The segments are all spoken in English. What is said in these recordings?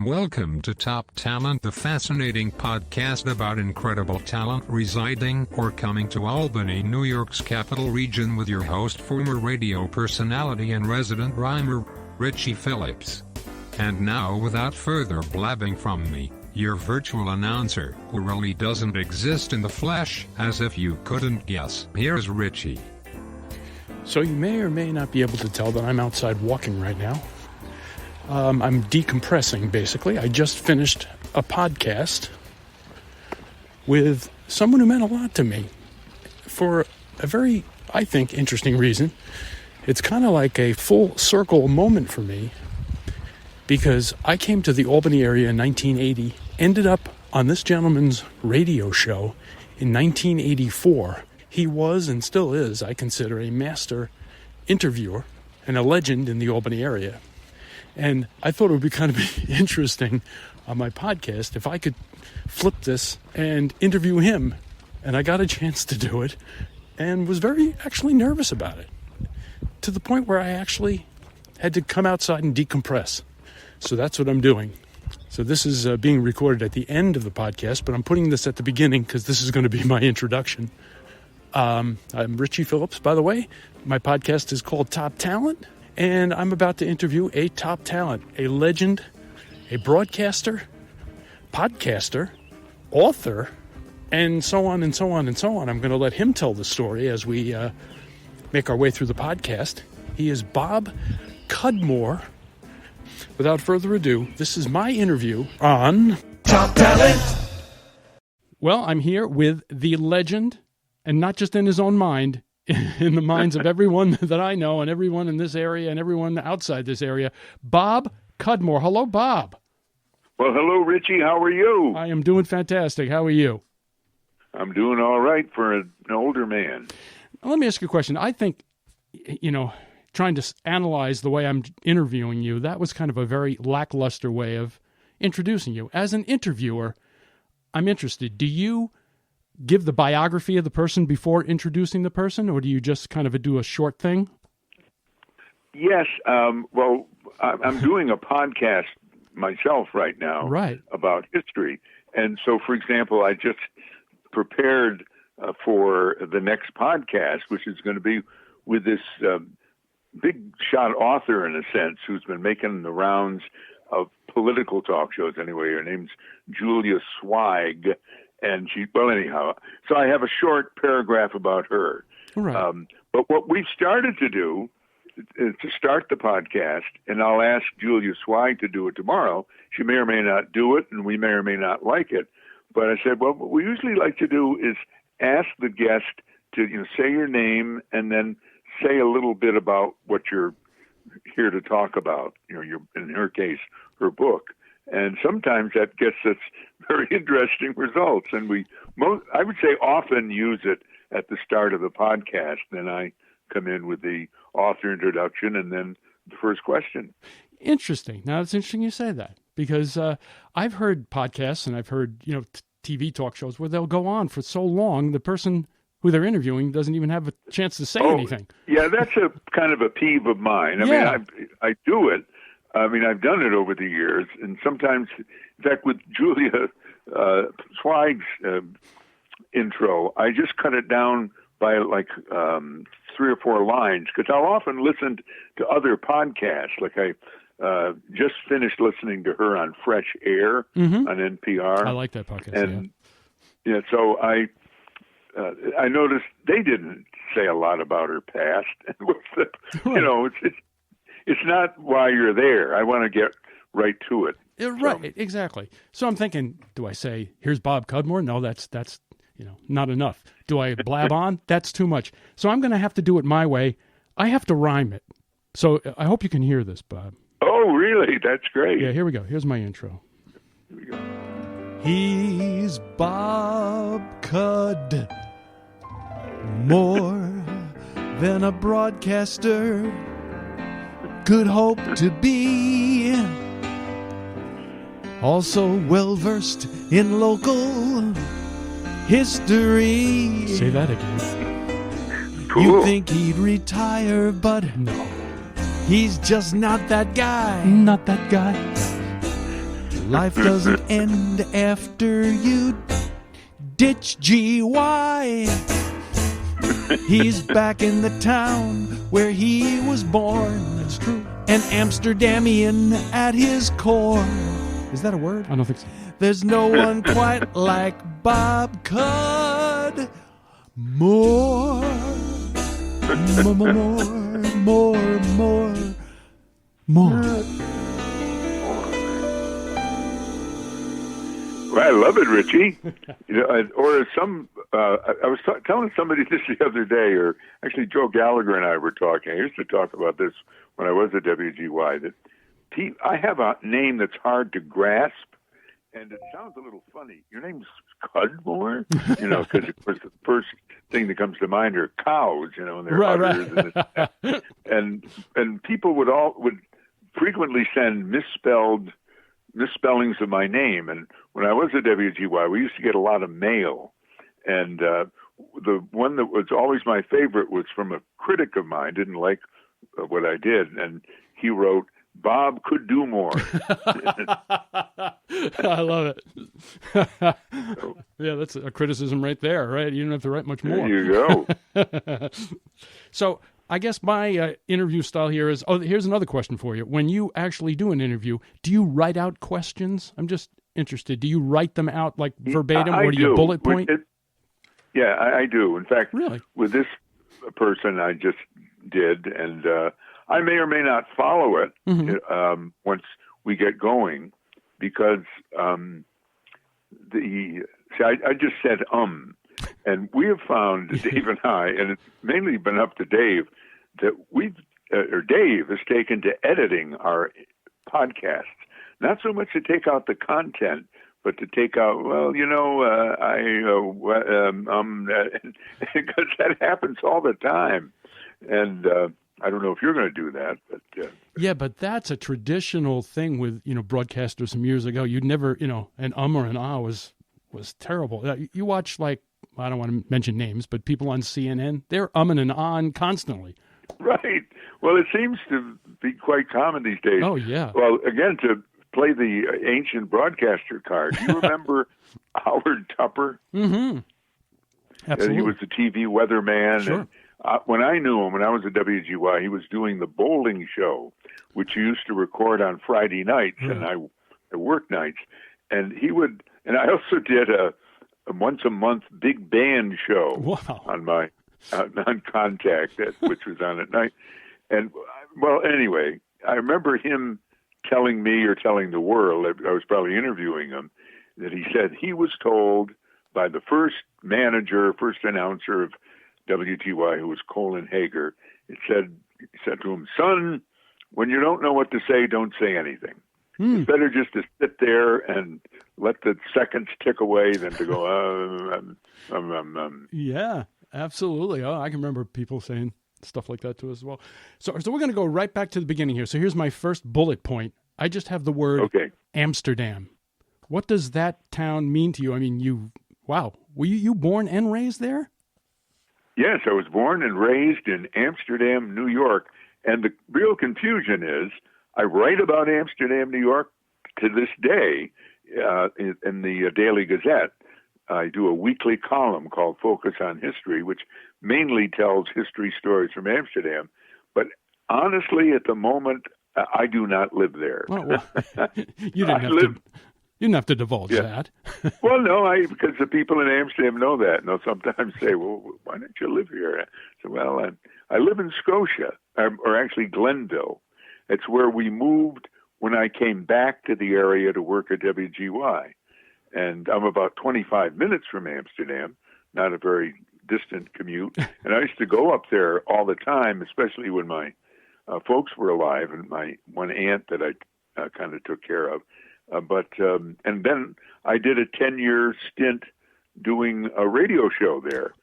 Welcome to Top Talent, the fascinating podcast about incredible talent residing or coming to Albany, New York's capital region, with your host, former radio personality and resident rhymer, Richie Phillips. And now, without further blabbing from me, your virtual announcer, who really doesn't exist in the flesh, as if you couldn't guess, here's Richie. So you may or may not be able to tell that I'm outside walking right now. I'm decompressing, basically. I just finished a podcast with someone who meant a lot to me for a very, I think, interesting reason. It's kind of like a full circle moment for me because I came to the Albany area in 1980, ended up on this gentleman's radio show in 1984. He was and still is, I consider, a master interviewer and a legend in the Albany area. And I thought it would be kind of interesting on my podcast if I could flip this and interview him. And I got a chance to do it and was very actually nervous about it, to the point where I actually had to come outside and decompress. So that's what I'm doing. So this is being recorded at the end of the podcast, but I'm putting this at the beginning because this is going to be my introduction. I'm Richie Phillips, by the way. My podcast is called Top Talent. And I'm about to interview a top talent, a legend, a broadcaster, podcaster, author, and so on and so on and so on. I'm going to let him tell the story as we make our way through the podcast. He is Bob Cudmore. Without further ado, this is my interview on Top Talent. Well, I'm here with the legend, and not just in his own mind, in the minds of everyone that I know and everyone in this area and everyone outside this area, Bob Cudmore. Hello, Bob. Well, hello, Richie. How are you? I am doing fantastic. How are you? I'm doing all right for an older man. Let me ask you a question. I think, trying to analyze the way I'm interviewing you, that was kind of a very lackluster way of introducing you. As an interviewer, I'm interested. Do you give the biography of the person before introducing the person, or do you just kind of do a short thing? Yes. Well, I'm doing a podcast myself right now about history. And so, for example, I just prepared for the next podcast, which is going to be with this big shot author, in a sense, who's been making the rounds of political talk shows anyway. Her name's Julia Swig. And so I have a short paragraph about her. Right. But what we've started to do is to start the podcast, and I'll ask Julia Swig to do it tomorrow. She may or may not do it, and we may or may not like it. But I said, well, what we usually like to do is ask the guest to say your name and then say a little bit about what you're here to talk about. In her case, her book. And sometimes that gets us very interesting results. And I would say often use it at the start of the podcast. Then I come in with the author introduction and then the first question. Interesting. Now, it's interesting you say that because I've heard podcasts and I've heard, TV talk shows where they'll go on for so long, the person who they're interviewing doesn't even have a chance to say anything. Yeah, that's a kind of a peeve of mine. I mean, I do it. I mean, I've done it over the years, and sometimes, in fact, with Julia Swig's intro, I just cut it down by like 3 or 4 lines, because I'll often listen to other podcasts. Like I just finished listening to her on Fresh Air on NPR. I like that podcast. And so I noticed they didn't say a lot about her past. It's not why you're there. I want to get right to it. Right, exactly. So I'm thinking, do I say, here's Bob Cudmore? No, that's not enough. Do I blab on? That's too much. So I'm going to have to do it my way. I have to rhyme it. So I hope you can hear this, Bob. Oh, really? That's great. Yeah, here we go. Here's my intro. Here we go. He's Bob Cud, more than a broadcaster could hope to be. Also well-versed in local history. Say that again. Cool. You'd think he'd retire, but no. He's just not that guy. Not that guy. Life doesn't end after you ditch GY. He's back in the town where he was born. That's true. An Amsterdamian at his core. Is that a word? I don't think so. There's no one quite like Bob Cudmore. More. Well, I love it, Richie. Or some. I was telling somebody this the other day, or actually Joe Gallagher and I were talking. I used to talk about this when I was at WGY. That I have a name that's hard to grasp, and it sounds a little funny. Your name's Cudmore, because of course the first thing that comes to mind are cows, and their udders, right. and people would frequently send misspellings of my name. And when I was at WGY, we used to get a lot of mail, and the one that was always my favorite was from a critic of mine. Didn't like what I did, and he wrote, "Bob could do more." I love it. Yeah, that's a criticism right there, right? You don't have to write much more. There you go. So I guess my interview style here is, here's another question for you. When you actually do an interview, do you write out questions? I'm just interested. Do you write them out like verbatim, or do you bullet point? Yeah, I do. In fact, really? With this person I just did, and I may or may not follow it once we get going, because I just said and we have found, Dave and I, and it's mainly been up to Dave, that Dave has taken to editing our podcasts, not so much to take out the content, but to take out, because that happens all the time. And I don't know if you're going to do that, but yeah, but that's a traditional thing with broadcasters some years ago. You'd never, an or an ah was terrible. You watch, like, I don't want to mention names, but people on CNN, they're and on constantly. Right. Well, it seems to be quite common these days. Oh yeah. Well, again, to play the ancient broadcaster card, do you remember Howard Tupper? Mm-hmm. Absolutely. He was the TV weatherman. Sure. And when I knew him, when I was at WGY, he was doing the bowling show, which he used to record on Friday nights, and I work nights. And he would, and I also did a once a month big band show on my on Contact, which was on at night. And well, anyway, I remember him telling me, or telling the world, I was probably interviewing him, that he said he was told by the first announcer of WGY, who was Colin Hager, he said to him, "Son, when you don't know what to say, don't say anything. It's better just to sit there and let the seconds tick away than to go, Yeah, absolutely. Oh, I can remember people saying stuff like that to us as well. So we're going to go right back to the beginning here. So here's my first bullet point. I just have the word Amsterdam. What does that town mean to you? I mean, were you born and raised there? Yes, I was born and raised in Amsterdam, New York. And the real confusion is I write about Amsterdam, New York to this day in the Daily Gazette. I do a weekly column called Focus on History, which mainly tells history stories from Amsterdam. But honestly, at the moment, I do not live there. Well, you didn't have to divulge that. Well, no, because the people in Amsterdam know that, and they'll sometimes say, "Well, why don't you live here?" So, well, I live in Scotia, or actually Glenville. It's where we moved when I came back to the area to work at WGY. And I'm about 25 minutes from Amsterdam, not a very distant commute. And I used to go up there all the time, especially when my folks were alive, and my one aunt that I kind of took care of. And then I did a 10-year stint doing a radio show there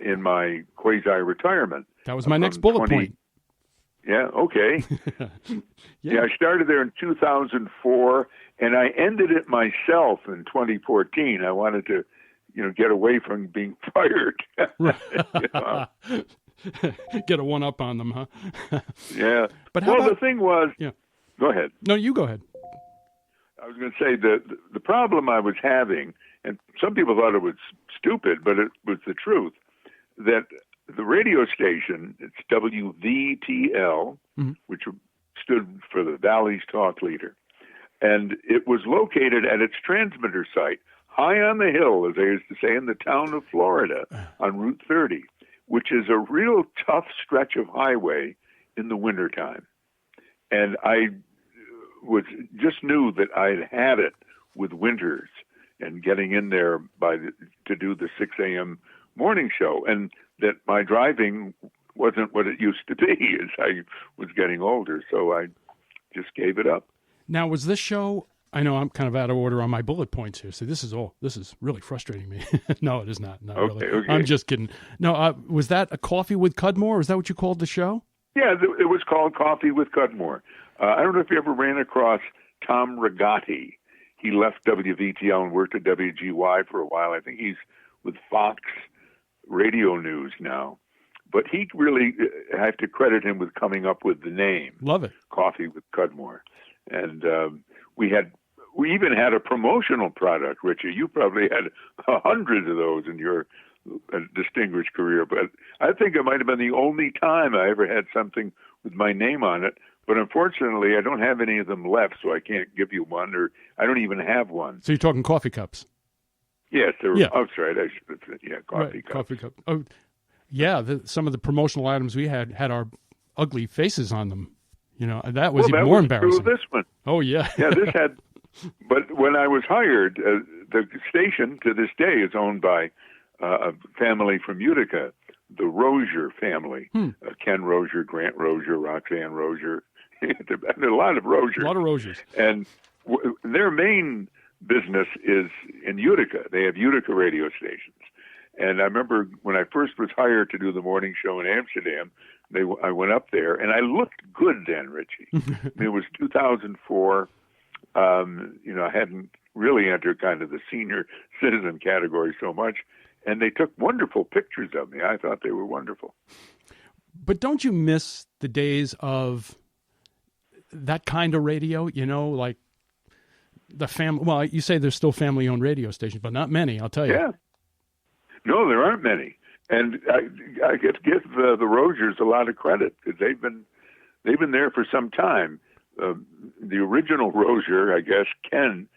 in my quasi-retirement. That was my next bullet point. Yeah, okay. Yeah, I started there in 2004, and I ended it myself in 2014. I wanted to, get away from being fired. Get a one-up on them, huh? Yeah. But the thing was... Yeah. Go ahead. No, you go ahead. I was going to say the problem I was having, and some people thought it was stupid, but it was the truth, that the radio station, it's WVTL, which stood for the Valley's Talk Leader, and it was located at its transmitter site, high on the hill, as they used to say, in the town of Florida on Route 30, which is a real tough stretch of highway in the wintertime. And I just knew that I'd had it with winters and getting in there to do the 6 a.m. morning show, and that my driving wasn't what it used to be as I was getting older, so I just gave it up. Now, was this show, I know I'm kind of out of order on my bullet points here, so this is really frustrating me. No, it is not. Not okay, really. Okay. I'm just kidding. No, was that a Coffee with Cudmore? Is that what you called the show? Yeah, it was called Coffee with Cudmore. I don't know if you ever ran across Tom Rigotti. He left WVTL and worked at WGY for a while. I think he's with Fox Radio News now. But he really, I have to credit him with coming up with the name. Love it. Coffee with Cudmore. And we even had a promotional product, Richie. You probably had hundreds of those in your distinguished career. But I think it might have been the only time I ever had something with my name on it. But unfortunately, I don't have any of them left, so I can't give you one, or I don't even have one. So you're talking coffee cups? Yes, yeah. Oh, that's right. I should have said, coffee cups. Coffee cup. Oh, yeah. Some of the promotional items we had our ugly faces on them. You know, that was even more embarrassing. True of this one. Oh, yeah. Yeah, this had. But when I was hired, the station to this day is owned by a family from Utica, the Rozier family. Ken Rozier, Grant Rozier, Roxanne Rozier. A lot of Roziers. A lot of Roziers. And their main business is in Utica. They have Utica radio stations. And I remember when I first was hired to do the morning show in Amsterdam, I went up there, and I looked good then, Richie. I mean, it was 2004. I hadn't really entered kind of the senior citizen category so much, and they took wonderful pictures of me. I thought they were wonderful. But don't you miss the days of that kind of radio, like the family? Well, you say there's still family-owned radio stations, but not many, I'll tell you. Yeah. No, there aren't many. And I get to give the Roziers a lot of credit because they've been there for some time. The original Rozier, I guess, Ken,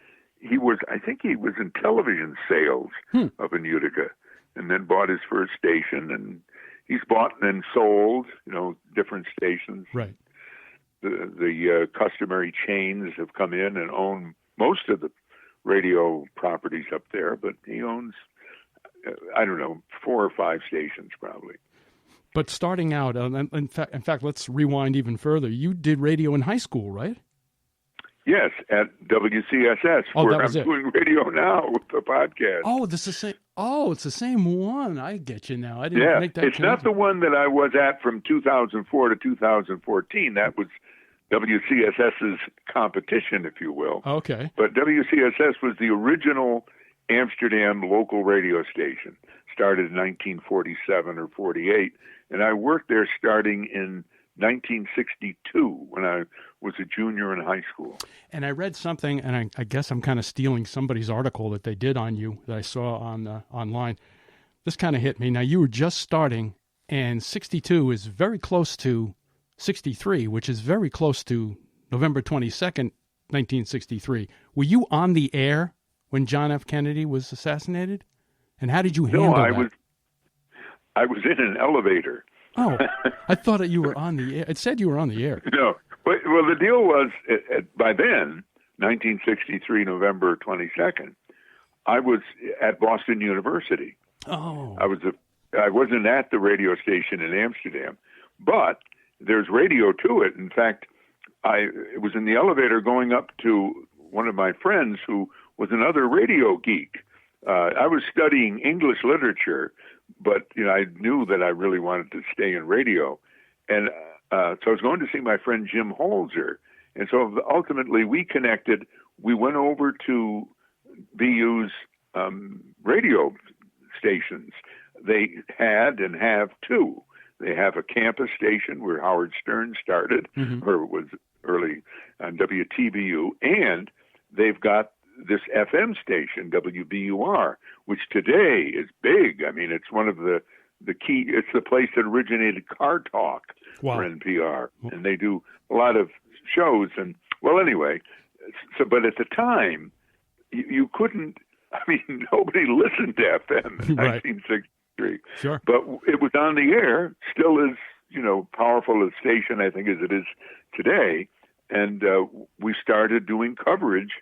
I think he was in television sales up in Utica, and then bought his first station, and he's bought and then sold, different stations. Right. The customary chains have come in and own most of the radio properties up there, but he owns, 4 or 5 stations probably. But starting out, in fact, let's rewind even further. You did radio in high school, right? Yes, at WCSS, where I'm doing radio now with the podcast. Oh, this is it's the same one. I get you now. I didn't make that. It's not the one that I was at from 2004 to 2014. That was WCSS's competition, if you will. Okay. But WCSS was the original Amsterdam local radio station, started in 1947 or 48, and I worked there starting in 1962 when I was a junior in high school. And I read something, and I guess I'm kind of stealing somebody's article that they did on you that I saw on online. This kind of hit me. Now, you were just starting, and 62 is very close to 63, which is very close to November 22nd, 1963. Were you on the air when John F. Kennedy was assassinated? And how did you handle that? I was in an elevator. Oh, I thought that you were on the air. It said you were on the air. No. Well, the deal was, by then, 1963, November 22nd, I was at Boston University. Oh. I wasn't at the radio station in Amsterdam, but there's radio to it. In fact, I was in the elevator going up to one of my friends who was another radio geek. I was studying English literature, but I knew that I really wanted to stay in radio. And so I was going to see my friend Jim Holzer. And so ultimately we connected. We went over to BU's radio stations. They had and have 2. They have a campus station where Howard Stern started, or was early on WTBU, and they've got this FM station, WBUR, which today is big. I mean, it's one of the key, it's the place that originated Car Talk Wow. for NPR. And they do a lot of shows. And, well, anyway, so, but at the time, you couldn't, I mean, nobody listened to FM in Right. 1963. Sure. But it was on the air, still is, powerful a station, I think, as it is today. And we started doing coverage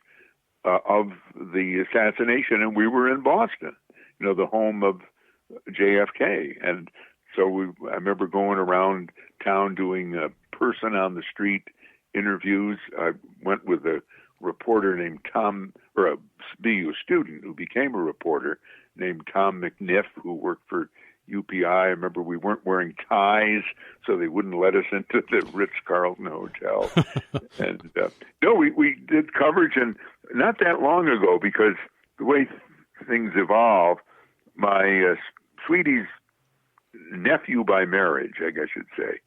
of the assassination, and we were in Boston, the home of JFK. And so I remember going around town doing person on the street interviews. I went with a reporter named Tom, or a BU student who became a reporter named Tom McNiff, who worked for UPI. I remember we weren't wearing ties, so they wouldn't let us into the Ritz-Carlton Hotel. And no, we did coverage, and not that long ago, because the way things evolve, my sweetie's nephew by marriage, I guess you'd say,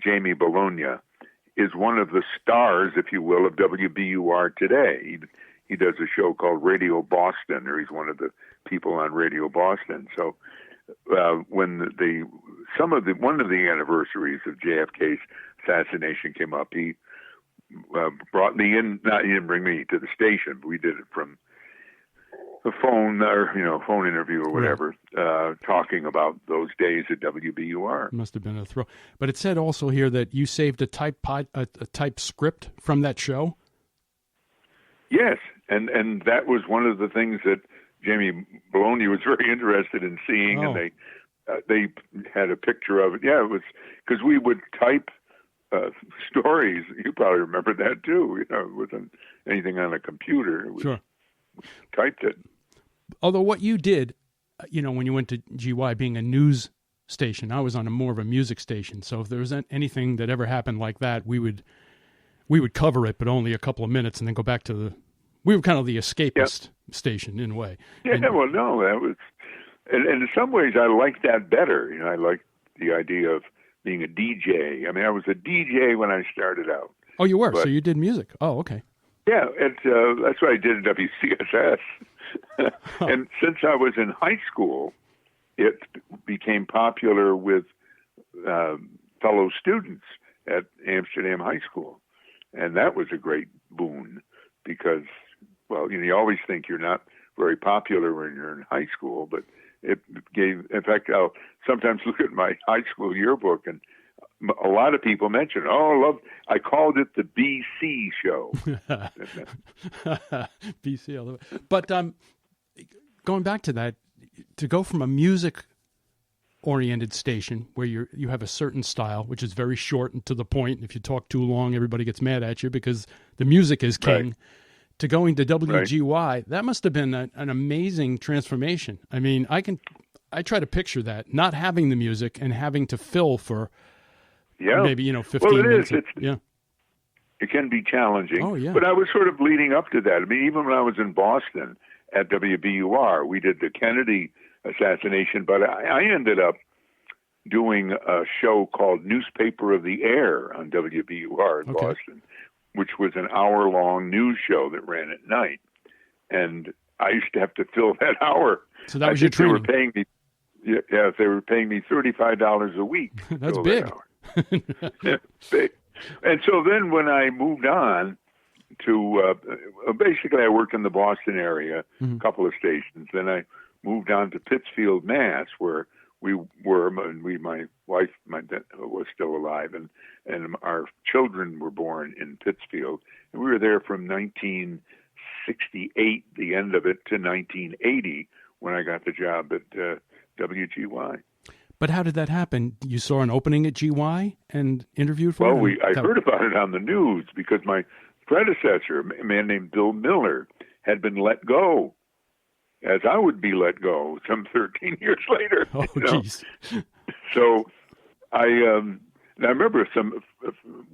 Jamie Bologna, is one of the stars, if you will, of WBUR today. He does a show called Radio Boston, or he's one of the people on Radio Boston. So when one of the anniversaries of JFK's assassination came up, he brought me in. He didn't bring me to the station, but we did it from the phone, or phone interview or whatever, talking about those days at WBUR. Must have been a thrill. But it said also here that you saved a type script from that show. Yes, and that was one of the things that Jamie Bologna was very interested in seeing, and they had a picture of it. Yeah, it was because we would type stories. You probably remember that too. It wasn't anything on a computer. It was, sure. Typed it. Although what you did, when you went to GY being a news station, I was on more of a music station. So if there was anything that ever happened like that, we would cover it, but only a couple of minutes, and then go back to we were kind of the escapist station in a way. Yeah, well, no, that was, and in some ways I liked that better. I liked the idea of being a DJ. I mean, I was a DJ when I started out. Oh, you were? So you did music. Oh, okay. Yeah, that's what I did at WCSS. And since I was in high school, it became popular with fellow students at Amsterdam High School. And that was a great boon because, well, you always think you're not very popular when you're in high school, but it gave, in fact, I'll sometimes look at my high school yearbook, and a lot of people mention, I called it the BC show. BC, I love it. But going back to that, to go from a music-oriented station where you have a certain style, which is very short and to the point, and if you talk too long, everybody gets mad at you because the music is king, right, to going to WGY, that must have been an amazing transformation. I mean, I try to picture that, not having the music and having to fill for maybe 15 minutes. It can be challenging. Oh, yeah. But I was sort of leading up to that. I mean, even when I was in Boston at WBUR, we did the Kennedy assassination, but I ended up doing a show called Newspaper of the Air on WBUR in Boston, which was an hour-long news show that ran at night. And I used to have to fill that hour. So that was your training. They were paying me, they were paying me $35 a week. That's big. Yeah, big. And so then when I moved on to, basically I worked in the Boston area, a couple of stations. Then I moved on to Pittsfield, Mass, where my wife was still alive, and our children were born in Pittsfield. And we were there from 1968, the end of it, to 1980, when I got the job at WGY. But how did that happen? You saw an opening at GY and interviewed for it? Well, I heard about it on the news because my predecessor, a man named Bill Miller, had been let go, as I would be let go some 13 years later. Oh, jeez. So I remember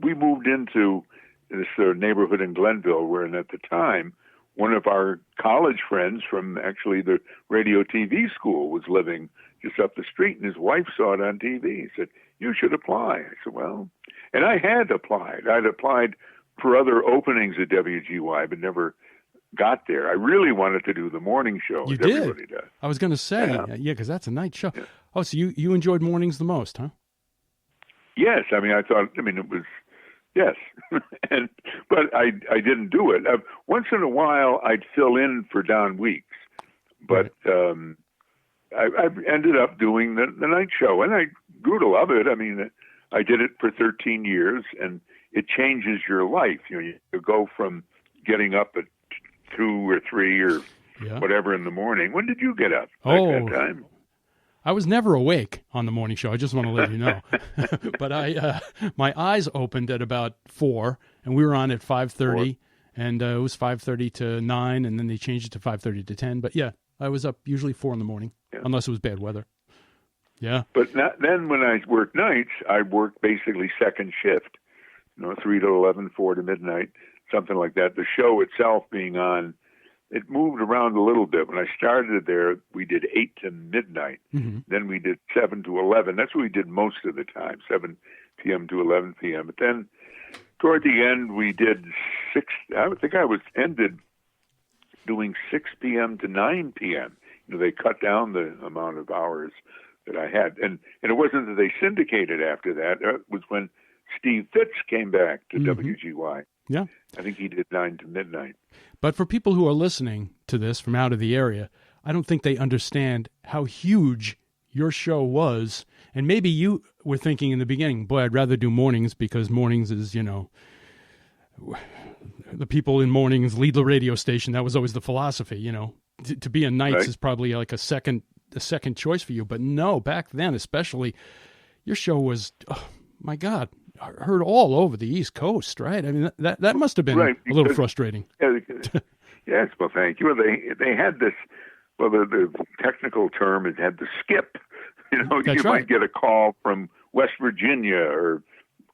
we moved into this neighborhood in Glenville where, at the time, one of our college friends from actually the radio TV school was living just up the street, and his wife saw it on TV. He said, "You should apply." I said, "Well," and I had applied. I'd applied for other openings at WGY, but never got there. I really wanted to do the morning show. You as did? Everybody does. I was going to say, yeah, because that's a night show. Yeah. Oh, so you enjoyed mornings the most, huh? Yes. I mean, it was, yes. But I didn't do it. Once in a while, I'd fill in for Don Weeks. But I ended up doing the night show, and I grew to love it. I mean, I did it for 13 years, and it changes your life. You go from getting up at 2 or 3 or whatever in the morning. When did you get up? That time? I was never awake on the morning show. I just want to let you know. But my eyes opened at about 4, and we were on at 5:30, and it was 5:30 to 9, and then they changed it to 5:30 to 10. But yeah, I was up usually 4 in the morning, unless it was bad weather. Yeah. But then when I worked nights, I worked basically second shift, 3 to 11, 4 to midnight, something like that. The show itself being on, it moved around a little bit. When I started there, we did 8 to midnight. Mm-hmm. Then we did 7 to 11. That's what we did most of the time, 7 p.m. to 11 p.m. But then toward the end, we did 6. I think I ended doing 6 p.m. to 9 p.m. They cut down the amount of hours that I had. And it wasn't that they syndicated after that. It was when Steve Fitz came back to WGY. Yeah. I think he did 9 to midnight. But for people who are listening to this from out of the area, I don't think they understand how huge your show was. And maybe you were thinking in the beginning, boy, I'd rather do mornings because mornings is, the people in mornings lead the radio station. That was always the philosophy, To be a nights is probably like a second choice for you. But no, back then especially, your show was, oh, my God, heard all over the East Coast, right? I mean, that must have been a little frustrating. Yes, well, thank you. They had this, the technical term, it had the skip. You might get a call from West Virginia or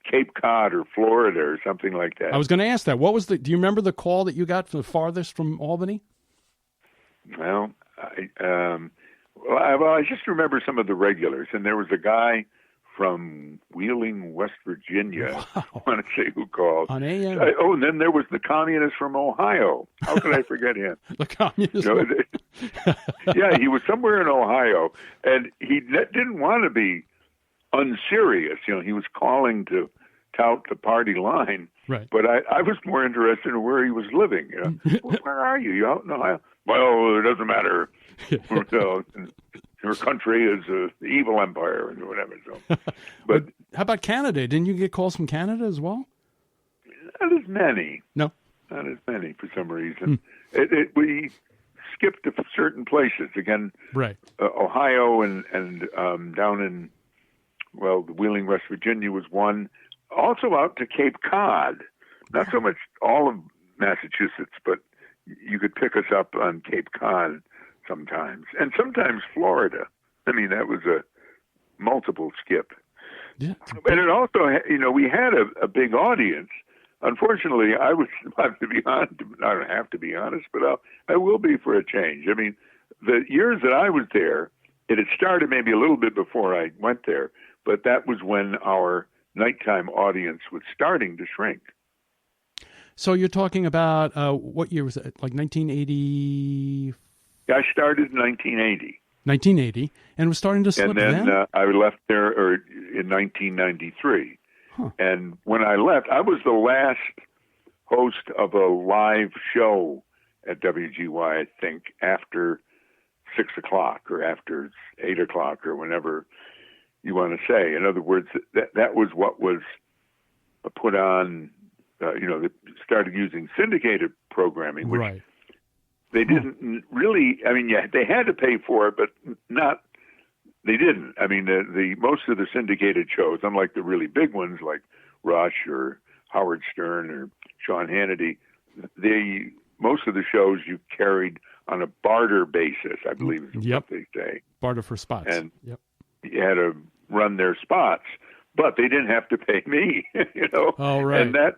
Cape Cod or Florida or something like that. I was going to ask that. Do you remember the call that you got from the farthest from Albany? Well, I just remember some of the regulars, and there was a guy from Wheeling, West Virginia. Wow. I want to say who called. On AM. And then there was the communist from Ohio. How could I forget him? The communist. Yeah, he was somewhere in Ohio, and he didn't want to be unserious. He was calling to tout the party line. Right. But I was more interested in where he was living. Where are you? You out in Ohio? Well, it doesn't matter. Your country is an evil empire and whatever. So, but how about Canada? Didn't you get calls from Canada as well? Not as many. No, not as many for some reason. We skipped to certain places again. Right. Ohio and down in Wheeling, West Virginia was one. Also out to Cape Cod. Not so much all of Massachusetts, but you could pick us up on Cape Cod sometimes, and sometimes Florida. I mean, that was a multiple skip. Yeah. And it also, we had a big audience. Unfortunately, I have to be honest. I don't have to be honest, but I will be for a change. I mean, the years that I was there, it had started maybe a little bit before I went there, but that was when our nighttime audience was starting to shrink. So you're talking about what year was it? Like 1980? I started in 1980. 1980, and was starting to slip. And then I left there in 1993. Huh. And when I left, I was the last host of a live show at WGY, I think, after 6 o'clock or after 8 o'clock or whenever you want to say. In other words, that was what was put on. They started using syndicated programming, which they didn't really. I mean, they had to pay for it, but they didn't. I mean, the most of the syndicated shows, unlike the really big ones like Rush or Howard Stern or Sean Hannity, most of the shows you carried on a barter basis, I believe is what they say. Barter for spots. And you had to run their spots, but they didn't have to pay me, Oh, right. And that's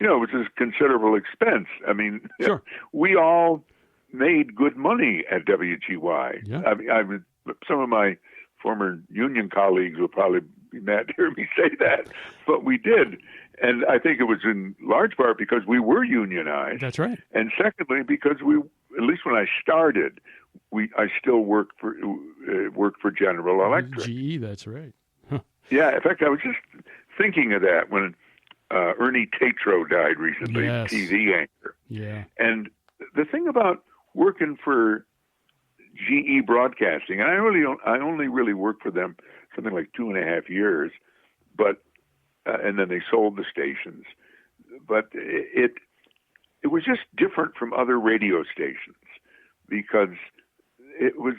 it was a considerable expense. I mean, sure. We all made good money at WGY. Yeah. I mean, some of my former union colleagues will probably be mad to hear me say that, but we did. And I think it was in large part because we were unionized. That's right. And secondly, because at least when I started, I still worked for General Electric. GE, that's right. Huh. Yeah, in fact, I was just thinking of that when Ernie Tatro died recently, Yes. TV anchor. Yeah. And the thing about working for GE Broadcasting, and I only really worked for them something like 2.5 years, but and then they sold the stations. But it was just different from other radio stations because it was,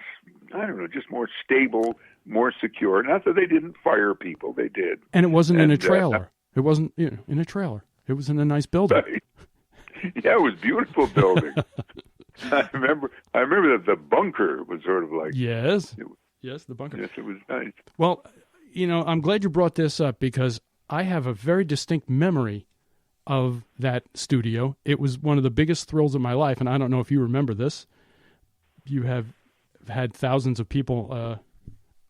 I don't know, just more stable, more secure. Not that they didn't fire people, they did. And it wasn't in a trailer. It wasn't in a trailer. It was in a nice building. Right. Yeah, it was a beautiful building. I remember that the bunker was sort of like... Yes, the bunker. Yes, it was nice. Well, I'm glad you brought this up because I have a very distinct memory of that studio. It was one of the biggest thrills of my life, and I don't know if you remember this. You have had thousands of people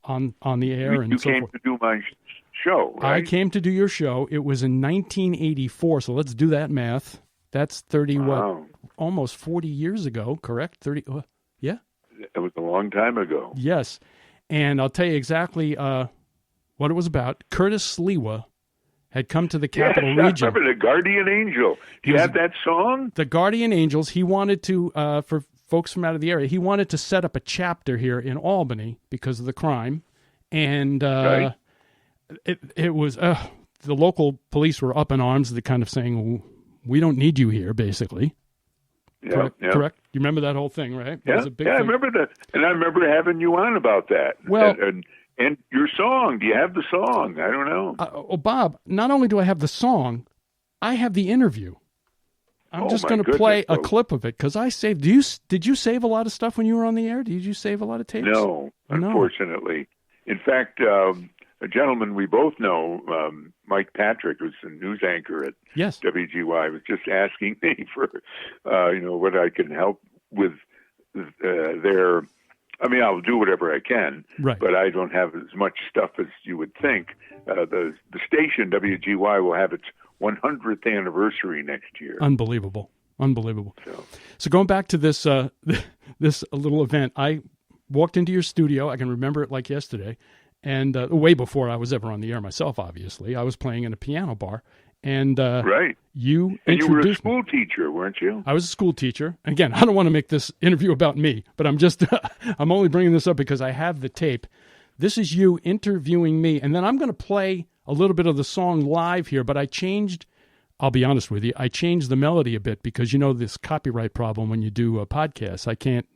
on the air and so forth. You came to do my show, right? I came to do your show. It was in 1984, so let's do that math. That's 30, almost 40 years ago, correct? 30, yeah? It was a long time ago. Yes, and I'll tell you exactly what it was about. Curtis Sliwa had come to the Capital Region. I remember the Guardian Angel. Do you have that song? The Guardian Angels. He wanted to, for folks from out of the area, he wanted to set up a chapter here in Albany because of the crime. And right. it was, the local police were up in arms. They're kind of saying, we don't need you here, basically. Yeah, Correct? You remember that whole thing, right? Yeah, I remember that. And I remember having you on about that. Well... And your song, do you have the song? I don't know. Bob, not only do I have the song, I have the interview. I'm just going to play a clip of it because I saved. Did you save a lot of stuff when you were on the air? Did you save a lot of tapes? No, unfortunately. In fact, a gentleman we both know, Mike Patrick, who's a news anchor at WGY, was just asking me for, what I can help with their. I mean, I'll do whatever I can, but I don't have as much stuff as you would think. The station, WGY, will have its 100th anniversary next year. Unbelievable. So going back to this this little event, I walked into your studio. I can remember it like yesterday, and way before I was ever on the air myself, obviously. I was playing in a piano bar. And you were a school teacher, weren't you? I was a school teacher. Again, I don't want to make this interview about me, but I'm only bringing this up because I have the tape. This is you interviewing me, and then I'm going to play a little bit of the song live here, but I'll be honest with you, I changed the melody a bit because this copyright problem when you do a podcast. I can't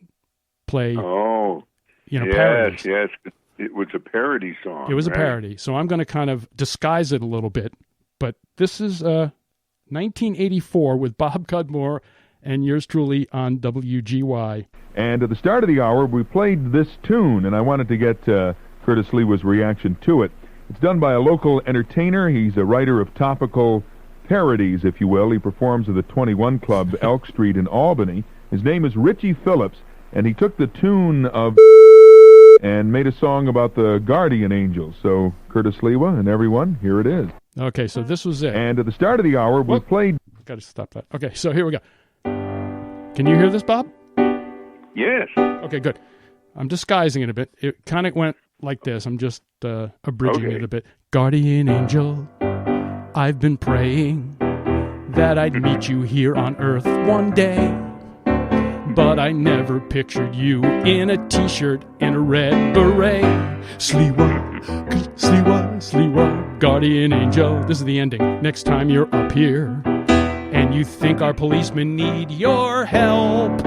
play parodies. Yes. It was a parody song. It was a parody, so I'm going to kind of disguise it a little bit. But this is 1984 with Bob Cudmore and yours truly on WGY. And at the start of the hour, we played this tune, and I wanted to get Curtis Sliwa's reaction to it. It's done by a local entertainer. He's a writer of topical parodies, if you will. He performs at the 21 Club, Elk Street in Albany. His name is Richie Phillips, and he took the tune of and made a song about the Guardian Angels. So, Curtis Sliwa and everyone, here it is. Okay, so this was it. And at the start of the hour, we played... Got to stop that. Okay, so here we go. Can you hear this, Bob? Yes. Okay, good. I'm disguising it a bit. It kind of went like this. I'm just abridging it a bit. Guardian angel, I've been praying that I'd meet you here on Earth one day. But I never pictured you in a t-shirt and a red beret. Sliwa, Sliwa, Sliwa, guardian angel. This is the ending. Next time you're up here and you think our policemen need your help,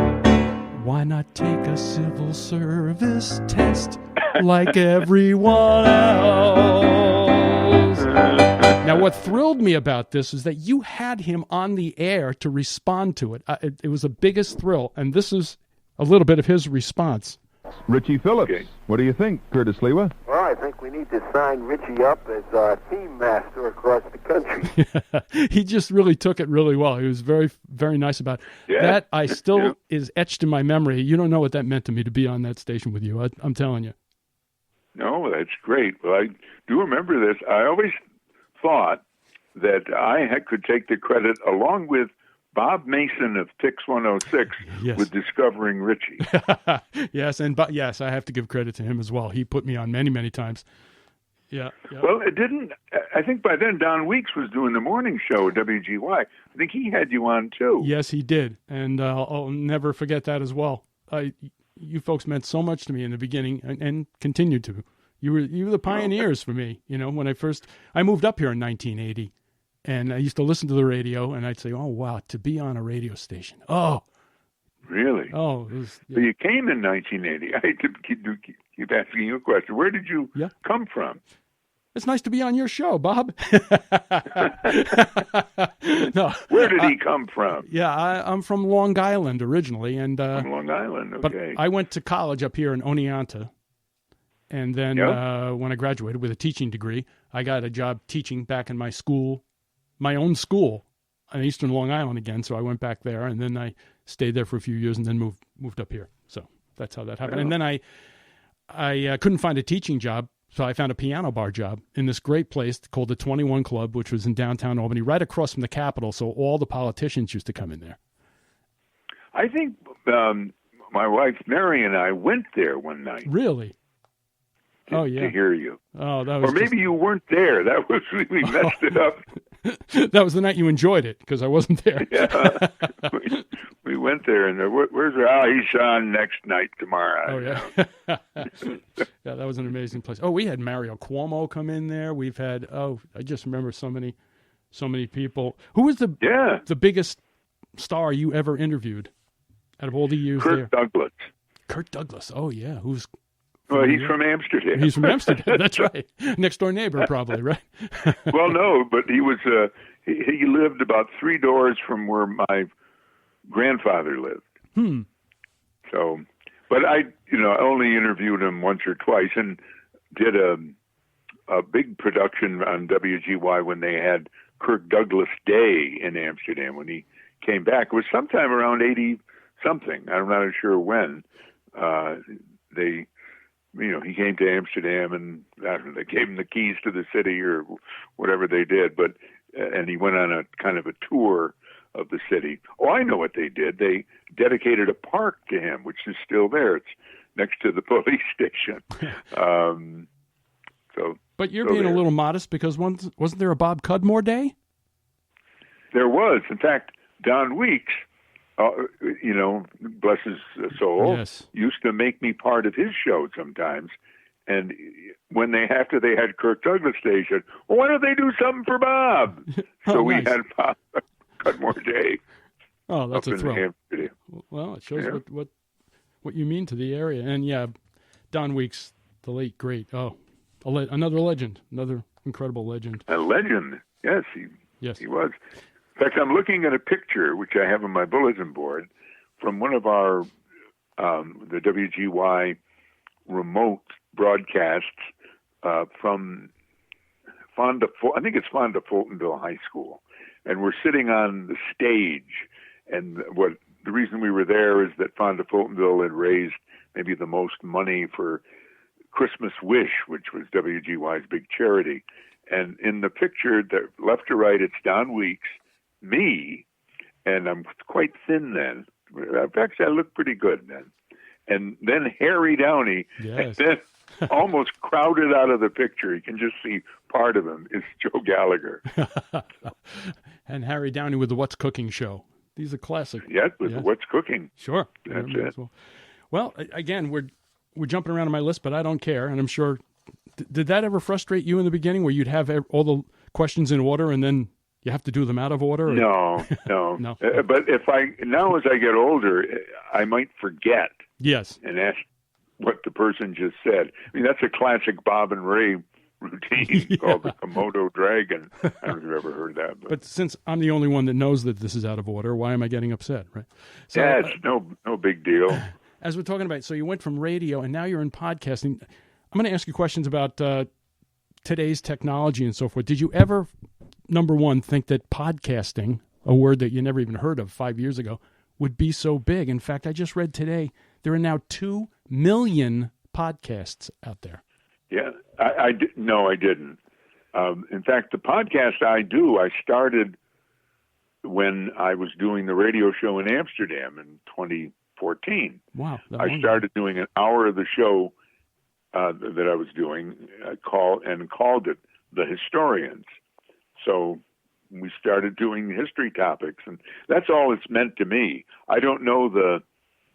why not take a civil service test like everyone else? Now, what thrilled me about this is that you had him on the air to respond to it. It was the biggest thrill, and this is a little bit of his response. Richie Phillips, what do you think, Curtis Sliwa? Well, I think we need to sign Richie up as our team master across the country. He just really took it really well. He was very, very nice about it. Yeah. That I still is etched in my memory. You don't know what that meant to me to be on that station with you. I'm telling you. No, that's great. Well, I do remember this. I always thought that I could take the credit along with Bob Mason of Pix 106 Yes. with discovering Richie. Yes, yes, I have to give credit to him as well. He put me on many, many times. Yeah. Well, it didn't. I think by then Don Weeks was doing the morning show at WGY. I think he had you on too. Yes, he did, and I'll never forget that as well. You folks meant so much to me in the beginning, and continued to. You were the pioneers for me. You know, when I moved up here in 1980, and I used to listen to the radio, and I'd say, "Oh wow, to be on a radio station." Oh, really? Oh, it was, yeah. So you came in 1980. I hate to keep asking you a question. Where did you come from? It's nice to be on your show, Bob. No, where did he come from? Yeah, I'm from Long Island originally, and from Long Island. Okay. But I went to college up here in Oneonta, and then when I graduated with a teaching degree, I got a job teaching back in my own school, on Eastern Long Island again. So I went back there, and then I stayed there for a few years, and then moved up here. So that's how that happened. And then I couldn't find a teaching job. So I found a piano bar job in this great place called the 21 Club, which was in downtown Albany, right across from the Capitol. So all the politicians used to come in there. I think my wife Mary and I went there one night. Really? To hear you. Oh, that was. Or maybe you weren't there. That was we messed it up. That was the night you enjoyed it because I wasn't there. Yeah, we went there, and where's he's on next night tomorrow. Oh yeah, yeah, that was an amazing place. Oh, we had Mario Cuomo come in there. We've had I just remember so many people. Who was the biggest star you ever interviewed out of all the years there? Douglas. Kurt Douglas. Oh yeah, who's. Well, he's from Amsterdam. He's from Amsterdam. That's right. Next door neighbor, probably, right? Well, no, but he was. He lived about 3 doors from where my grandfather lived. So, but I only interviewed him once or twice, and did a big production on WGY when they had Kirk Douglas Day in Amsterdam when he came back. It was sometime around 80 something. I'm not sure when. He came to Amsterdam, and they gave him the keys to the city or whatever they did. And he went on a kind of a tour of the city. Oh, I know what they did. They dedicated a park to him, which is still there. It's next to the police station. But you're being a little modest because wasn't there a Bob Cudmore Day? There was. In fact, Don Weeks, bless his soul, used to make me part of his show sometimes. And when after they had Kirk Douglas Day, he said, "Well, why don't they do something for Bob?" So we had Bob Cudmore Day. Oh, that's a thrill. Well, it shows what you mean to the area. And Don Weeks, the late great. Oh, another legend, another incredible legend. A legend, yes, he was. In fact, I'm looking at a picture, which I have on my bulletin board, from one of our, the WGY remote broadcasts from I think it's Fonda Fultonville High School. And we're sitting on the stage. And the reason we were there is that Fonda Fultonville had raised maybe the most money for Christmas Wish, which was WGY's big charity. And in the picture, left to right, it's Don Weeks, me, and I'm quite thin then. Actually, I look pretty good then. And then Harry Downey, and then almost crowded out of the picture. You can just see part of him is Joe Gallagher. And Harry Downey with the What's Cooking show. These are classic. Yes, with the What's Cooking. Sure. That's it. Well, again, we're jumping around on my list, but I don't care. And I'm sure, did that ever frustrate you in the beginning where you'd have all the questions in order and then you have to do them out of order? Or? No. No. But now as I get older, I might forget. Yes. And ask what the person just said. I mean, that's a classic Bob and Ray routine called the Komodo Dragon. I don't know if you've ever heard that. But since I'm the only one that knows that this is out of order, why am I getting upset, right? So, it's no big deal. As we're talking about, so you went from radio and now you're in podcasting. I'm going to ask you questions about today's technology and so forth. Did you ever, number one, think that podcasting, a word that you never even heard of 5 years ago, would be so big? In fact, I just read today there are now 2 million podcasts out there. Yeah, no, I didn't. In fact, the podcast I started when I was doing the radio show in Amsterdam in 2014. Wow. I started doing an hour of the show that I was doing, called it The Historians. So we started doing history topics, and that's all it's meant to me. I don't know the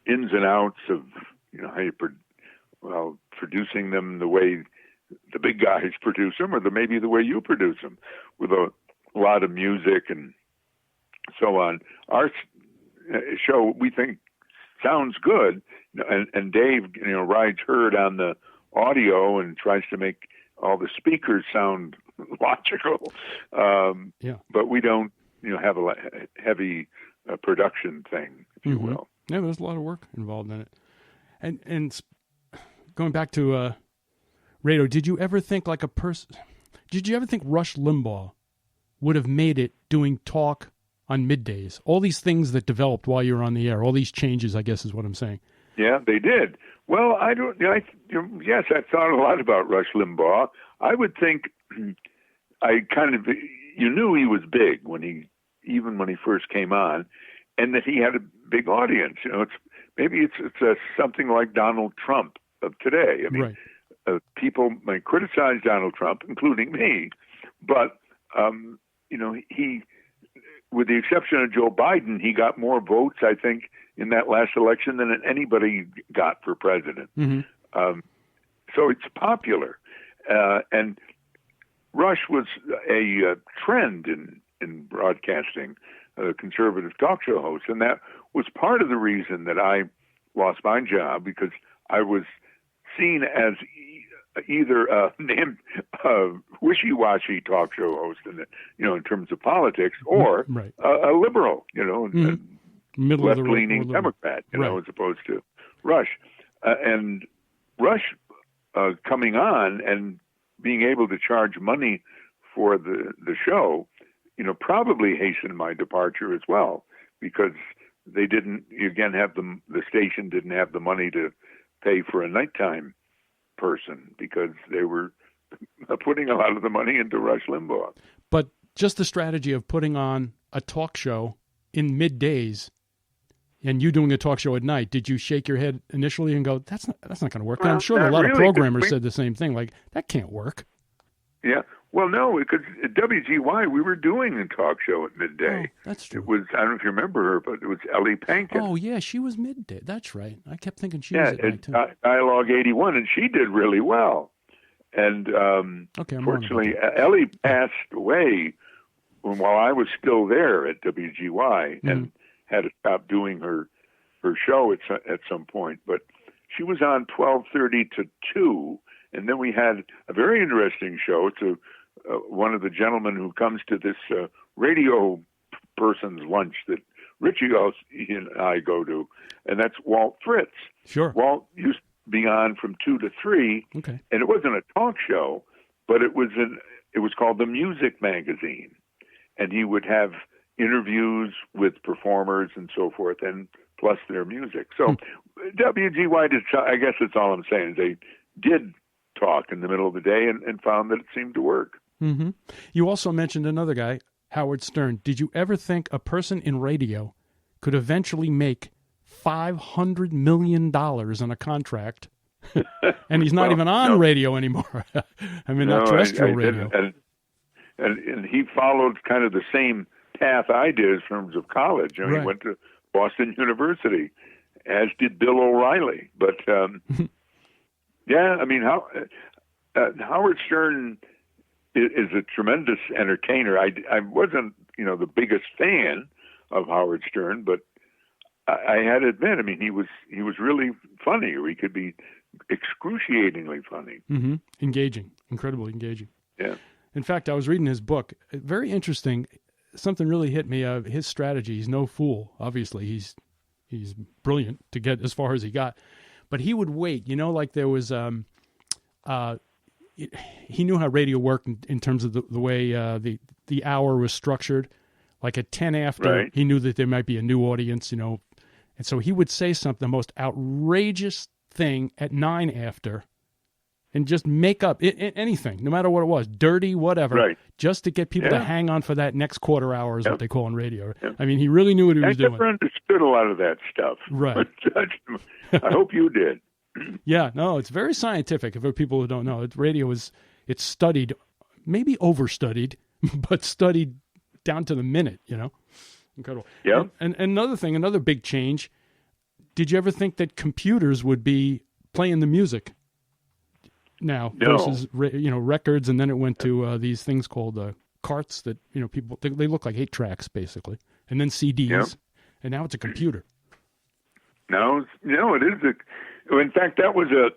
ins and outs of, how you producing them the way the big guys produce them, or maybe the way you produce them, with a lot of music and so on. Our show, we think, sounds good, and Dave, rides herd on the audio and tries to make all the speakers sound logical. But we don't, have a heavy production thing, if you will. Yeah, there's a lot of work involved in it. And going back to radio, did you ever think did you ever think Rush Limbaugh would have made it doing talk on middays? All these things that developed while you were on the air, all these changes, I guess is what I'm saying. Yeah, they did. Well, yes, I thought a lot about Rush Limbaugh. I would think you knew he was big even when he first came on, and that he had a big audience. It's something like Donald Trump of today. I mean, people might criticize Donald Trump, including me, but he, with the exception of Joe Biden, he got more votes, I think, in that last election than anybody got for president. So it's popular, and Rush was a trend in broadcasting, a conservative talk show host, and that was part of the reason that I lost my job, because I was seen as either a wishy-washy talk show host, in terms of politics, or a liberal, left-leaning Democrat, as opposed to Rush. And Rush coming on and being able to charge money for the show, probably hastened my departure as well, because they didn't, the station didn't have the money to pay for a nighttime person, because they were putting a lot of the money into Rush Limbaugh. But just the strategy of putting on a talk show in middays and you doing a talk show at night, did you shake your head initially and go, that's not going to work? Well, I'm sure a lot of programmers said the same thing, like, that can't work. Yeah. Well, no, because at WGY, we were doing a talk show at midday. Oh, that's true. It was, I don't know if you remember her, but it was Ellie Pankau. Oh, yeah, she was midday. That's right. I kept thinking she was at night, too. Dialogue 81, and she did really well. And unfortunately, Ellie passed away while I was still there at WGY, and had to stop doing her show at some point. But she was on 12:30 to 2, and then we had a very interesting show. It's one of the gentlemen who comes to this radio person's lunch that Richie and I go to, and that's Walt Fritz. Sure. Walt used to be on from 2 to 3, and it wasn't a talk show, but it was called The Music Magazine, and he would have interviews with performers and so forth, and plus their music. So WGY did, I guess that's all I'm saying, they did talk in the middle of the day and found that it seemed to work. Mm-hmm. You also mentioned another guy, Howard Stern. Did you ever think a person in radio could eventually make $500 million on a contract? And he's not even on radio anymore. I mean, not terrestrial radio. And he followed kind of the same path I did in terms of college. He went to Boston University, as did Bill O'Reilly. But, I mean, Howard Stern is a tremendous entertainer. I wasn't, the biggest fan of Howard Stern, but I had to admit, I mean, he was really funny, or he could be excruciatingly funny. Mm-hmm. Engaging, incredibly engaging. Yeah. In fact, I was reading his book. Very interesting. Something really hit me. His strategy. He's no fool. Obviously, he's brilliant to get as far as he got. But he would wait. Like there was. He knew how radio worked in terms of the way the hour was structured. Like at 10 after, he knew that there might be a new audience. And so he would say something, the most outrageous thing at 9 after, and just make up anything, no matter what it was, dirty, whatever, right. just to get people to hang on for that next quarter hour is Yep. what they call in radio. Yep. I mean, he really knew what he was doing. I never understood a lot of that stuff. Right. I hope you did. Yeah, no, it's very scientific. For people who don't know, radio it's studied, maybe overstudied, but studied down to the minute, Incredible. Yeah. And another thing, another big change, did you ever think that computers would be playing the music now versus records, and then it went to these things called carts that people they look like 8 tracks basically, and then CDs, and now it's a computer. No, it is in fact, that was a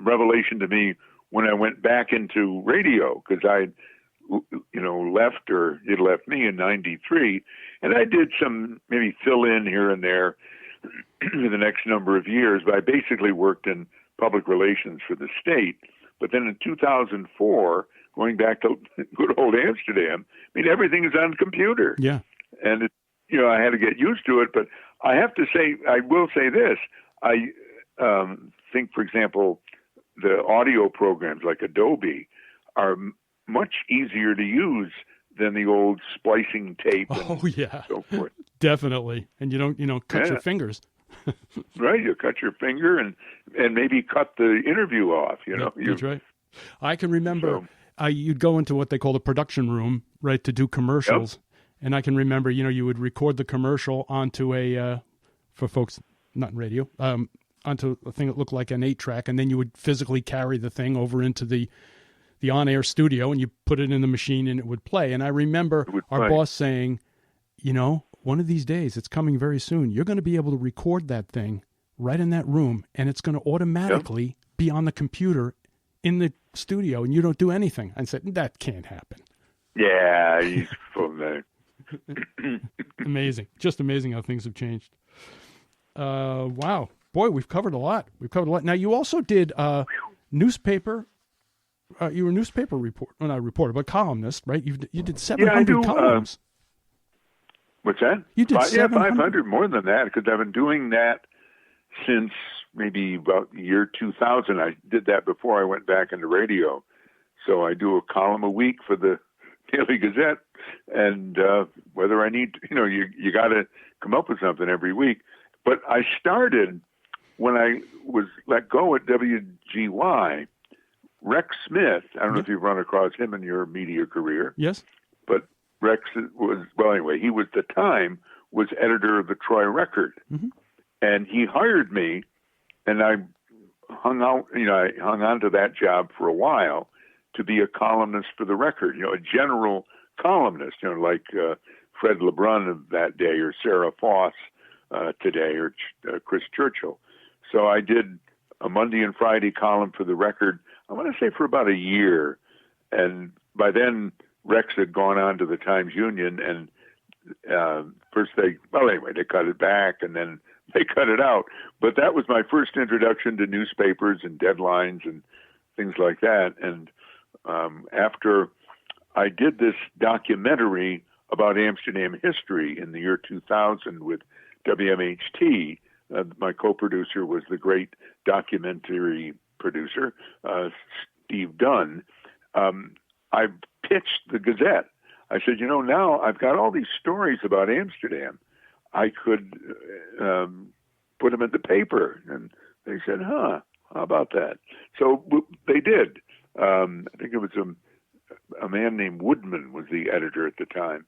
revelation to me when I went back into radio, because I left, or it left me in '93, and I did some maybe fill in here and there in the next number of years, but I basically worked in public relations for the state. But then in 2004, going back to good old Amsterdam, I mean, everything is on the computer. Yeah. And, I had to get used to it. But I have to say, I will say this. I think, for example, the audio programs like Adobe are much easier to use than the old splicing tape and so forth. Definitely. And you don't cut your fingers. Right, you cut your finger and maybe cut the interview off. That's right. I can remember you'd go into what they call the production room, right, to do commercials. Yep. And I can remember, you would record the commercial onto for folks not in radio, onto a thing that looked like an 8-track, and then you would physically carry the thing over into the on-air studio, and you put it in the machine, and it would play. And I remember our boss saying, one of these days, it's coming very soon, you're going to be able to record that thing right in that room, and it's going to automatically be on the computer in the studio, and you don't do anything. I said, that can't happen. Yeah, he's full of that. Amazing. Just amazing how things have changed. Wow. Boy, we've covered a lot. Now, you also did newspaper. You were a newspaper reporter, but columnist, right? You did 700 columns. What's that? You did 500, more than that, because I've been doing that since maybe about the year 2000. I did that before I went back into radio. So I do a column a week for the Daily Gazette, and whether I need, you got to come up with something every week. But I started when I was let go at WGY. Rex Smith, I don't know if you've run across him in your media career. Yes. But Rex was, he was at the time, was editor of the Troy Record. Mm-hmm. And he hired me, and I hung on to that job for a while to be a columnist for the Record, a general columnist, like Fred LeBrun of that day, or Sarah Foss today, or Chris Churchill. So I did a Monday and Friday column for the Record, I want to say for about a year. And by then, Rex had gone on to the Times-Union, and first they cut it back, and then they cut it out. But that was my first introduction to newspapers and deadlines and things like that. And after I did this documentary about Amsterdam history in the year 2000 with WMHT, my co-producer was the great documentary producer, Steve Dunn. I pitched the Gazette. I said, now I've got all these stories about Amsterdam. I could put them in the paper. And they said, how about that? So they did. I think it was a man named Woodman was the editor at the time.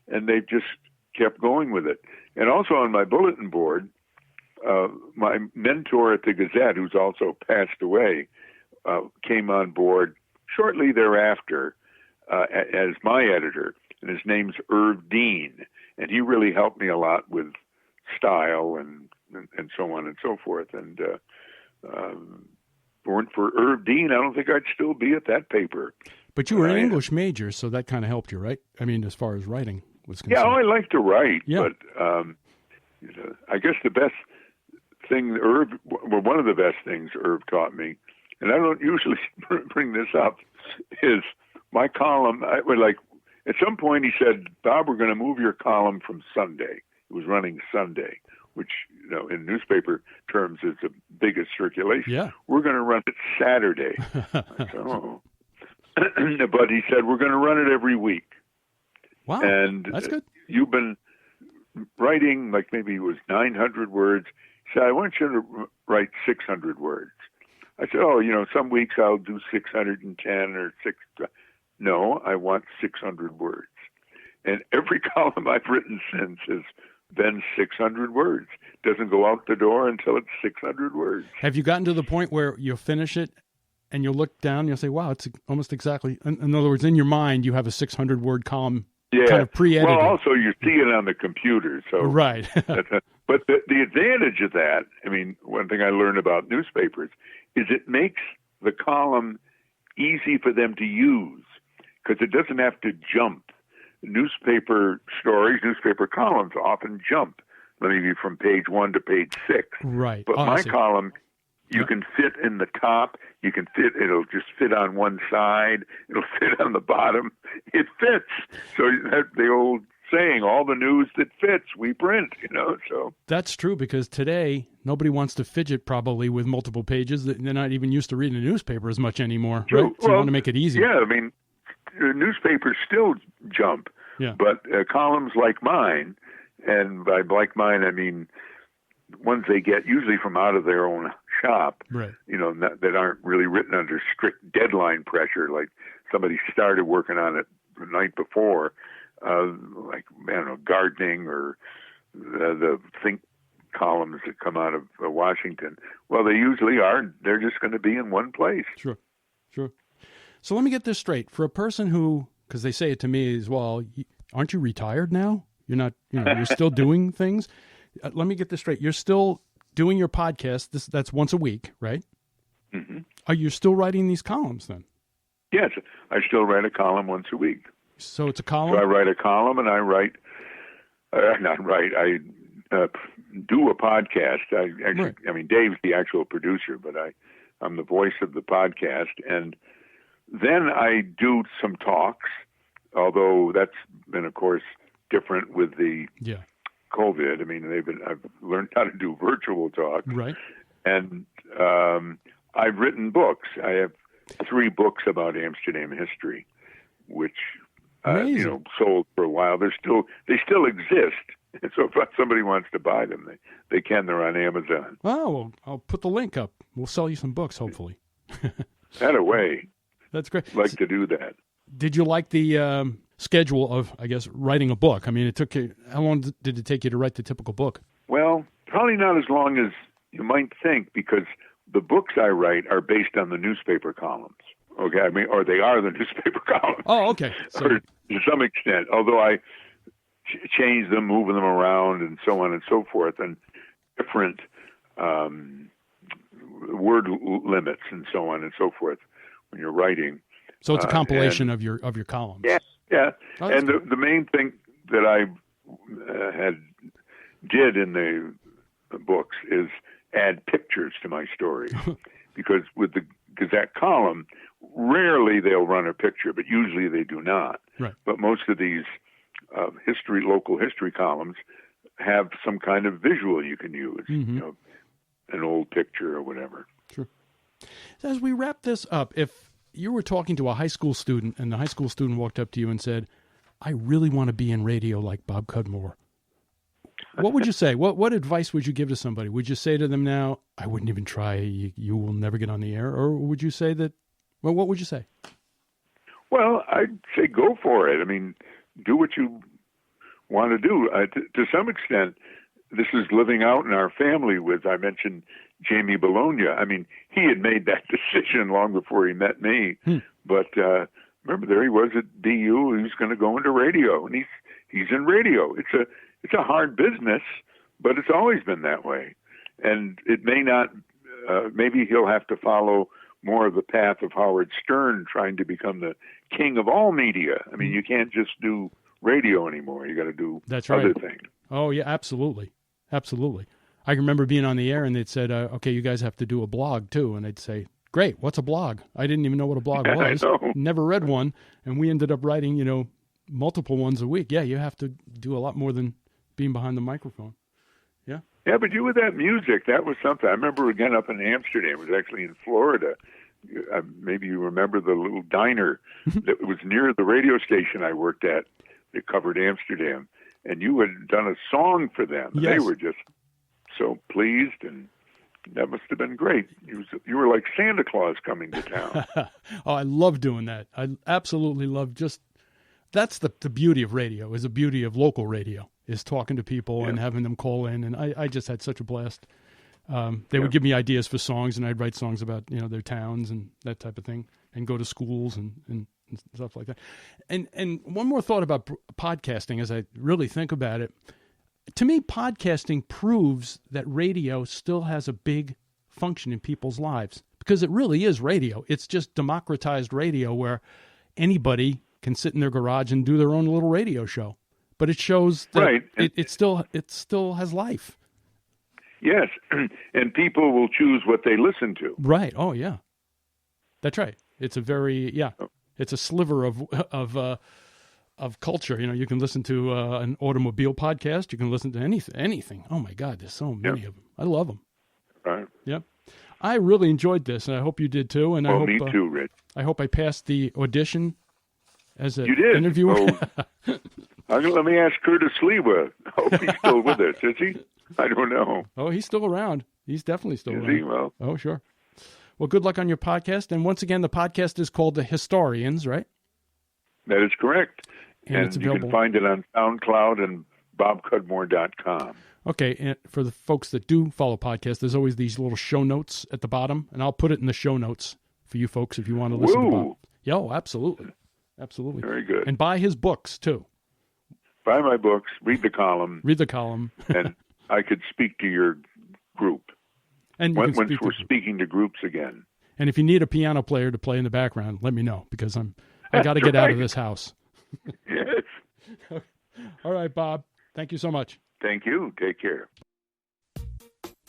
And they just kept going with it. And also on my bulletin board, my mentor at the Gazette, who's also passed away, came on board shortly thereafter as my editor, and his name's Irv Dean, and he really helped me a lot with style and so on and so forth. And weren't for Irv Dean, I don't think I'd still be at that paper. But you were an English major, so that kind of helped you, right? I mean, as far as writing was concerned. Yeah, I like to write, yeah. But I guess the best thing one of the best things Irv taught me, and I don't usually bring this up, is my column. At some point he said, Bob, we're going to move your column from Sunday. It was running Sunday. which in newspaper terms is the biggest circulation. Yeah. We're going to run it Saturday. I said, oh. But he said, we're going to run it every week. Wow, and that's good. You've been writing, like maybe it was 900 words. He said, I want you to write 600 words. I said, oh, some weeks I'll do 610 or 6. No, I want 600 words. And every column I've written since has been 600 words. Doesn't go out the door until it's 600 words. Have you gotten to the point where you'll finish it and you'll look down and you'll say, wow, it's almost exactly, in other words, in your mind, you have a 600-word column kind of pre-edited. Well, also you see it on the computer. So right. But the advantage of that, one thing I learned about newspapers is it makes the column easy for them to use because it doesn't have to jump. Newspaper stories, newspaper columns often jump, maybe from page 1 to page 6. Right. But my column, you can fit in the top. You can fit. It'll just fit on one side. It'll fit on the bottom. It fits. So the old saying, all the news that fits, we print, so. That's true because today, nobody wants to fidget probably with multiple pages. They're not even used to reading a newspaper as much anymore, True. Right? So you want to make it easy. Yeah, newspapers still jump, but columns like mine, and by like mine, I mean ones they get usually from out of their own shop, right? That aren't really written under strict deadline pressure, like somebody started working on it the night before, gardening or the think columns that come out of Washington. Well, they usually are. They're just going to be in one place. Sure. So let me get this straight. For a person who, because they say it to me as well, aren't you retired now? You're not, you're still doing things. Let me get this straight. You're still doing your podcast. That's once a week, right? Mm-hmm. Are you still writing these columns then? Yes, I still write a column once a week. So it's a column? So I write a column and I do a podcast. Dave's the actual producer, but I'm the voice of the podcast. And then I do some talks, although that's been, of course, different with the COVID. I've learned how to do virtual talk. Right. And I've written books. I have 3 books about Amsterdam history, which sold for a while. They still exist. And so if somebody wants to buy them, they can. They're on Amazon. Oh, well, I'll put the link up. We'll sell you some books, hopefully. That away. That's great. I'd like to do that. Did you like the schedule of, I guess, writing a book? How long did it take you to write the typical book? Well, probably not as long as you might think, because the books I write are based on the newspaper columns. Okay, or they are the newspaper columns. Oh, okay. So, to some extent, although I change them, moving them around, and so on and so forth, and different word limits and so on and so forth when you're writing. So it's a compilation of your columns. Yeah. Oh, and the main thing that I did in the books is add pictures to my story, because with the Gazette column, rarely they'll run a picture, but usually they do not. Right. But most of these local history columns have some kind of visual you can use, an old picture or whatever. Sure. So as we wrap this up, if you were talking to a high school student and the high school student walked up to you and said, I really want to be in radio like Bob Cudmore, what would you say? What advice would you give to somebody? Would you say to them now, I wouldn't even try, you will never get on the air? Or would you say that, what would you say? Well, I'd say go for it. Do what you want to do. To some extent, this is living out in our family with, I mentioned Jamie Bologna. He had made that decision long before he met me. But remember, there he was at BU. He was going to go into radio, and he's in radio. It's a hard business, but it's always been that way. And it may not. Maybe he'll have to follow more of the path of Howard Stern, trying to become the king of all media. You can't just do radio anymore. You got to do other things. Oh yeah, absolutely. I remember being on the air and they'd said, okay, you guys have to do a blog too. And I'd say, great, what's a blog? I didn't even know what a blog was. Never read one. And we ended up writing, multiple ones a week. Yeah, you have to do a lot more than being behind the microphone. Yeah. Yeah, but you with that music, that was something. I remember again up in Amsterdam. It was actually in Florida. Maybe you remember the little diner that was near the radio station I worked at that covered Amsterdam. And you had done a song for them. Yes. They were just so pleased, and that must have been great. You were like Santa Claus coming to town. Oh, I love doing that. I absolutely love that's the beauty of radio, is the beauty of local radio, is talking to people and having them call in. And I just had such a blast. They would give me ideas for songs, and I'd write songs about, their towns and that type of thing, and go to schools and stuff like that. And one more thought about podcasting as I really think about it. To me, podcasting proves that radio still has a big function in people's lives, because it really is radio. It's just democratized radio where anybody can sit in their garage and do their own little radio show. But it shows that it still has life. Yes, and people will choose what they listen to. Right. Oh, yeah. That's right. It's a very it's a sliver of culture. You can listen to an automobile podcast. You can listen to anything. Oh my God, there's so many of them. I love them. Right. Yep. I really enjoyed this, and I hope you did too. And I hope me too, Rich. I hope I passed the audition as an interviewer. Oh. Let me ask Curtis Lewa. I hope he's still with us. Is he? I don't know. Oh, he's still around. He's definitely still around. Is he? Well. Oh, sure. Well, good luck on your podcast. And once again, the podcast is called The Historians, right? That is correct. And it's you can find it on SoundCloud and bobcudmore.com. Okay, and for the folks that do follow podcasts, there's always these little show notes at the bottom, and I'll put it in the show notes for you folks if you want to listen to Bob. Yo, absolutely. Absolutely. Very good. And buy his books, too. Buy my books, read the column. And I could speak to your group. And once we're speaking to groups again. And if you need a piano player to play in the background, let me know, because I got to get out of this house. Yes. All right, Bob. Thank you so much. Thank you. Take care.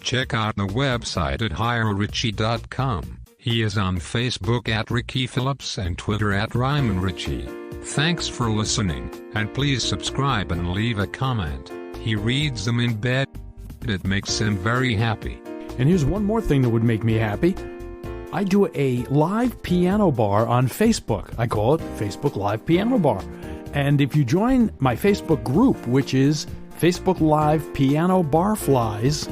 Check out the website at hirerichie.com. He is on Facebook at Ricky Phillips and Twitter at Ryman Richie. Thanks for listening, and please subscribe and leave a comment. He reads them in bed. It makes him very happy. And here's one more thing that would make me happy. I do a live piano bar on Facebook. I call it Facebook Live Piano Bar. And if you join my Facebook group, which is Facebook Live Piano Barflies,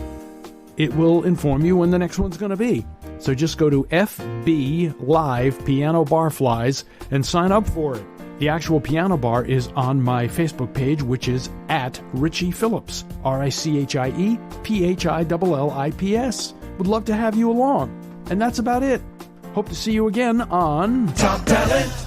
it will inform you when the next one's going to be. So just go to FB Live Piano Barflies and sign up for it. The actual piano bar is on my Facebook page, which is at Richie Phillips, RichiePhillips. Would love to have you along. And that's about it. Hope to see you again on Top Talent.